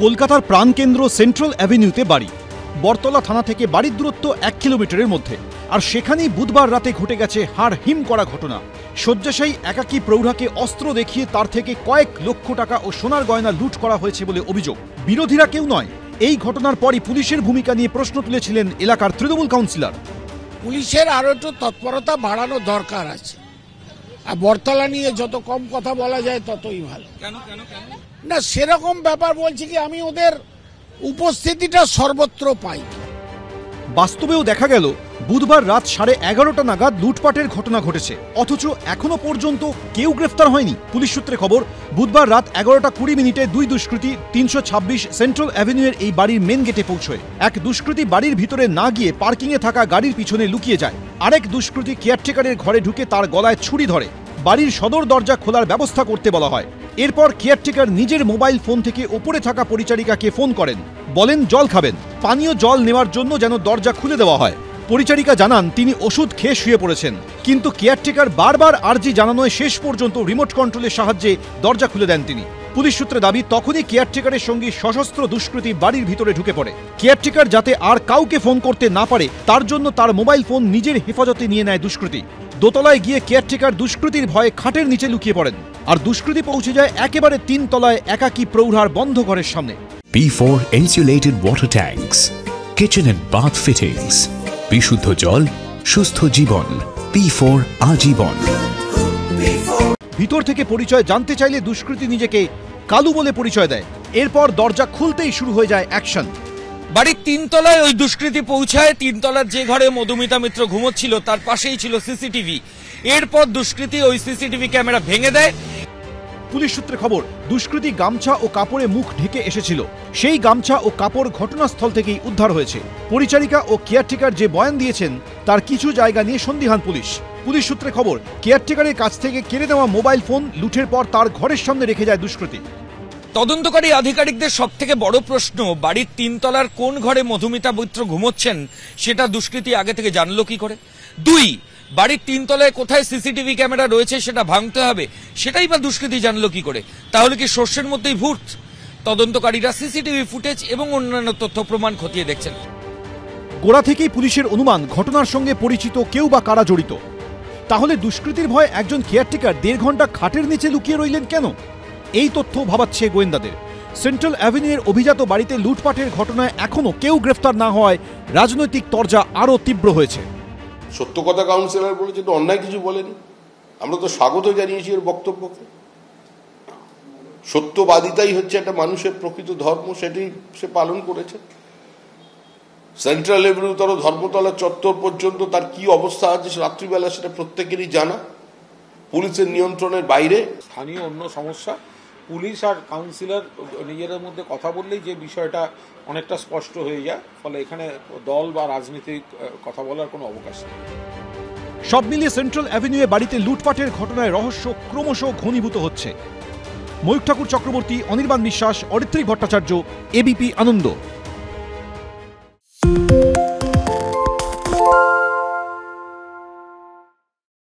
কলকাতার প্রাণকেন্দ্র সেন্ট্রাল অ্যাভিনিউতে বাড়ি। বরতলা থানা থেকে বাড়ির দূরত্ব 1 কিলোমিটারের মধ্যে। আর সেখানেই বুধবার রাতে ঘটে গেছে হাড় হিম করা ঘটনা। শয্যাশায়ী একাকী প্রৌঢ়াকে অস্ত্র দেখিয়ে তার থেকে কয়েক লক্ষ টাকা ও সোনার গয়না লুট করা হয়েছে বলে অভিযোগ। বিরোধীরা কেউ নয়। এই ঘটনার পরই পুলিশের ভূমিকা নিয়ে প্রশ্ন তুলেছিলেন এলাকার তৃণমূল কাউন্সিলর। পুলিশের আরো একটু তৎপরতা বাড়ানো দরকার আছে। আর বরতলা নিয়ে যত কম কথা বলা যায় ততই ভালো। না সেরকম ব্যাপার বলছি কি, আমি ওদের উপস্থিতিটা সর্বত্র পাই। বাস্তবেও দেখা গেল বুধবার রাত 11:30 নাগাদ লুটপাটের ঘটনা ঘটেছে, অথচ এখনো পর্যন্ত কেউ গ্রেফতার হয়নি। পুলিশ সূত্রে খবর, বুধবার রাত 11:20 দুই দুষ্কৃতী 326 সেন্ট্রাল অ্যাভিনিউয়ের এই বাড়ির মেন গেটে পৌঁছয়। এক দুষ্কৃতী বাড়ির ভিতরে না গিয়ে পার্কিংয়ে থাকা গাড়ির পিছনে লুকিয়ে যায়। আরেক দুষ্কৃতী কেয়ারটেকারের ঘরে ঢুকে তার গলায় ছুরি ধরে। বাড়ির সদর দরজা খোলার ব্যবস্থা করতে বলা হয়। এরপর কেয়ারটেকার নিজের মোবাইল ফোন থেকে ওপরে থাকা পরিচারিকাকে ফোন করেন, বলেন জল খাবেন, পানীয় জল নেওয়ার জন্য যেন দরজা খুলে দেওয়া হয়। পরিচারিকা জানান তিনি ওষুধ খেয়ে শুয়ে পড়েছেন, কিন্তু কেয়ারটেকার বারবার আর্জি জানানোয় শেষ পর্যন্ত রিমোট কন্ট্রোলের সাহায্যে দরজা খুলে দেন তিনি। পুলিশ সূত্রে দাবি, তখনই কেয়ারটেকারের সঙ্গে সশস্ত্র দুষ্কৃতী বাড়ির ভিতরে ঢুকে পড়ে। কেয়ারটেকার যাতে আর কাউকে ফোন করতে না পারে তার জন্য তার মোবাইল ফোন নিজের হেফাজতে নিয়ে নেয় দুষ্কৃতী। দোতলায় গিয়ে কেয়ারটেকার দুষ্কৃতীর ভয়ে খাটের নিচে লুকিয়ে পড়েন। আর দুষ্কৃতী পৌঁছে যায় একেবারে 3 তলায় একাকী প্রৌঢ়ার বন্ধ ঘরের সামনে। P4 insulated water tanks, kitchen and bath fittings, বিশুদ্ধ জল, সুস্থ জীবন, P4 আজীবন। ভিতর থেকে পরিচয় জানতে চাইলে দুষ্কৃতী নিজেকে কালু বলে পরিচয় দেয়। এরপর দরজা খুলতেই শুরু হয়ে যায় অ্যাকশন। বাড়ির 3 তলায় ওই দুষ্কৃতী পৌঁছায়। 3 তলার যে ঘরে মধুমিতা মিত্র ঘুমোচ্ছিল তার পাশেই ছিল সিসিটিভি। এরপর দুষ্কৃতী ওই সিসিটিভি ক্যামেরা ভেঙে দেয়। পুলিশ সূত্রে খবর, দুষ্কৃতী গামছা ও কাপড়ে মুখ ঢেকে এসেছিল। সেই গামছা ও কাপড় ঘটনাস্থল থেকেই উদ্ধার হয়েছে। পরিচারিকা ও কেয়ারটেকার যে বয়ান দিয়েছেন তার কিছু জায়গা নিয়ে সন্দিহান পুলিশ। পুলিশ সূত্রে খবর, কেয়ারটেকারের কাছ থেকে কেড়ে নেওয়া মোবাইল ফোন লুটের পর তার ঘরের সামনে রেখে যায় দুষ্কৃতী। তদন্তকারী আধিকারিকদের সব থেকে বড় প্রশ্ন, বাড়ির 3 তলার কোন ঘরে মধুমিতা মিত্র ঘুমোচ্ছেন সেটা দুষ্কৃতী আগে থেকে জানলো কি করে? 2, বাড়ির 3 তলায় কোথায় সিসিটিভি ক্যামেরা রয়েছে সেটা ভাঙতে হবে, সেটাই বা দুষ্কৃতী জানলো কি করে? তাহলে কি শস্যের মধ্যেই ভূত? তদন্তকারীরা সিসিটিভি ফুটেজ এবং অন্যান্য তথ্য প্রমাণ খতিয়ে দেখছেন। গোড়া থেকেই পুলিশের অনুমান ঘটনার সঙ্গে পরিচিত কেউ বা কারা জড়িত। তাহলে দুষ্কৃতীর ভয়ে একজন কেয়ারটেকার 1.5 ঘন্টা খাটের নিচে লুকিয়ে রইলেন কেন? এই তথ্য ভাবাচ্ছে গোয়েন্দাদের। সেন্ট্রাল অ্যাভিনিউয়ের অভিজাত বাড়িতে লুটপাটের ঘটনায় এখনো কেউ গ্রেফতার না হওয়ায় রাজনৈতিক তরজা আরও তীব্র হয়েছে। সত্য কথা কাউন্সিলর বলেছে, তো অন্যায় কিছু বলেনি। আমরা তো স্বাগত জানিয়েছি এর বক্তব্যকে। সত্যবাদিতাই হচ্ছে একটা মানুষের প্রকৃত ধর্ম, সেটি সে পালন করেছে। সেন্ট্রাল অ্যাভিনিউ ধর্মতলা চত্বর পর্যন্ত তার কি অবস্থা আছে রাত্রিবেলা সেটা প্রত্যেকেরই জানা। পুলিশের নিয়ন্ত্রণের বাইরে। স্থানীয় অন্য সমস্যা, পুলিশ আর কাউন্সিলর নিজেদের মধ্যে কথা বললেই যে বিষয়টা অনেকটা স্পষ্ট হয়ে যায়। ফলে এখানে দল বা রাজনীতিক কথা বলার কোনো অবকাশ নেই। সব মিলিয়ে সেন্ট্রাল অ্যাভিনিউয়ে বাড়িতে লুটপাটের ঘটনায় রহস্য ক্রমশ ঘনীভূত হচ্ছে। ময়ূর ঠাকুর চক্রবর্তী, অনির্বাণ বিশ্বাস, অরিত্রী ভট্টাচার্য, এবিপি আনন্দ।